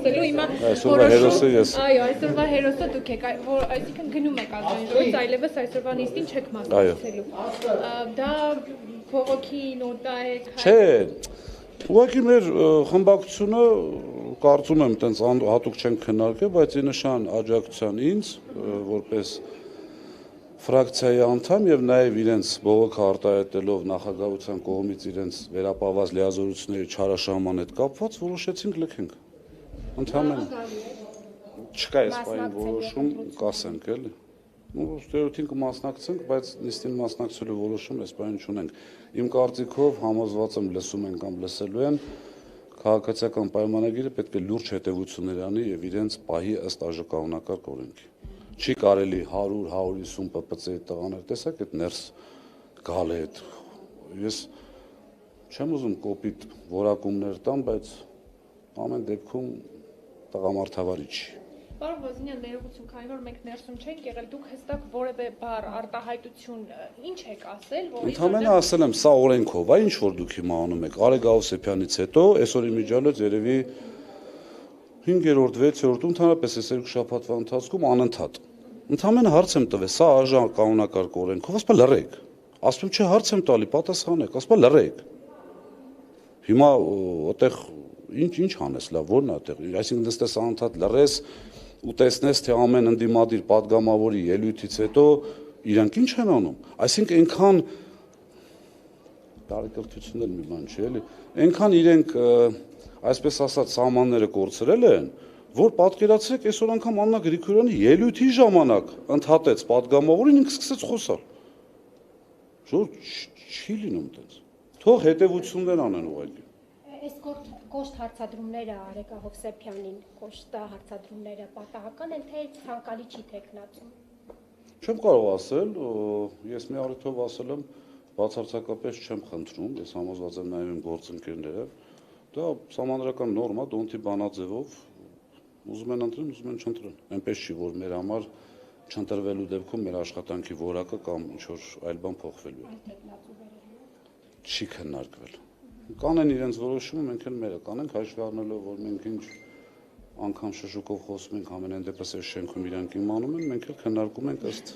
խոսելու, հիմա այսօրվա հերոսը դուք եք, այսինքն գնում եք ազգային, այլևս այսօրվա նիստին չեք մասնակցելու։ Դա փողոքի նոտա է։ Չէ, ուղղակի մեր խմբակցությունը կարծում եմ տենց հատուկ չենք քննարկել, բայց ի նշան աջակցության ինձ, որպես ֆրակցիայի անդամ եւ նաեւ իրենց բողոքը արտահայտելով նախագահության կողմից իրենց վերապահված լիազորությունների չարաշահման հետ կապված որոշեցինք լքենք։ Ընդհանրապես չկա այս բանի որոշում, կասենք էլի։ Ստերոթին կմասնակցենք, բայց նիստին մասնակցելու որոշում այս բանի չունենք։ Իմ կարծիքով համոզված եմ լսում են կամ լսելու են քաղաքացիական պայմանագիրը պետք է լուրջ հետևություններ անի եւ իրենց պահի ըստ ԱԺ օրենքի։ Չի կարելի 100-150 ՊՊՑ-ի տղաներ, տեսակ այդ ներս գալ է այդ։ Ես չեմ ուզում կոպիտ որակումներ տամ, բայց ամեն դեպքում տղամարդավարի չի։ Պարոն Բազենյան, ներողություն, քանի որ մենք ներսում չենք եղել, դուք հստակ որևէ բառ արտահայտություն ինչ եք ասել, որ Ընդհանրապես ասել եմ, սա օրենքով, ինչ որ դուք հիմա անում եք, Արեգ Ավսեփյանից հետո, այսօր իմիջիալից երևի 5-րդ, 6-րդ, ընդհանրապես այս երկու շաբաթվա ընթացքում անընդհատ։ Ընդհանրապես հարց եմ տվել, սա ԱԺ կանոնակարգ օրենքով, ասում եմ լռեք։ Ասում եմ, չէ, հարց եմ տալի, պատասխանեք, ասում եմ լռեք։ Հիմա այդտեղ ինչ անես, լավ, ո՞րն է այդտեղ։ Այսինքն նստես անընդհատ լռես ու տեսնես, թե ամեն ընդդիմադիր падգամավորի ելույթից հետո իրանք ինչ են անում։ Այսինքն այնքան տարեկրթությունն էլ մի բան չի, էլի։ Այնքան իրենք այսպես ասած սահմանները կորցրել են, որ պատկերացրեք այսօր անգամ Աննա Գրիգորյանի ելույթի ժամանակ ընդհատեց падգամավորին, ինքը սկսեց խոսալ։ Շուտ չի լինում այդպես։ Թող հետևություններ անեն ուղղակի։ Այս կոշտ հարցադրումները Արեգ Ավսեփյանին, կոշտ հարցադրումները պատահական են, թե ցանկալի չի տեխնացում։ Չեմ կարող ասել, ես մի առիթով ասել եմ, բացարձակապես չեմ խնդրում, ես համոզված եմ նաև իմ գործընկերները, դա սահմանադրական նորմա, դոնթի բանաձևով ուզում են ընտրեն, ուզում են չընտրեն։ Այնպես չի, որ մեր համար չընտրվելու դեպքում մեր աշխատանքի որակը կամ ինչ-որ այլ բան փոխվելու է։ Չի քննարկվել։ Կանեն իրենց որոշումը, մենք էլ մերը կանենք, հաշվի առնելով, որ մենք ինչ անգամ շշուկով խոսում ենք, ամենայն դեպս այս շենքում իրանք իմանում են, մենք էլ քննարկում ենք ըստ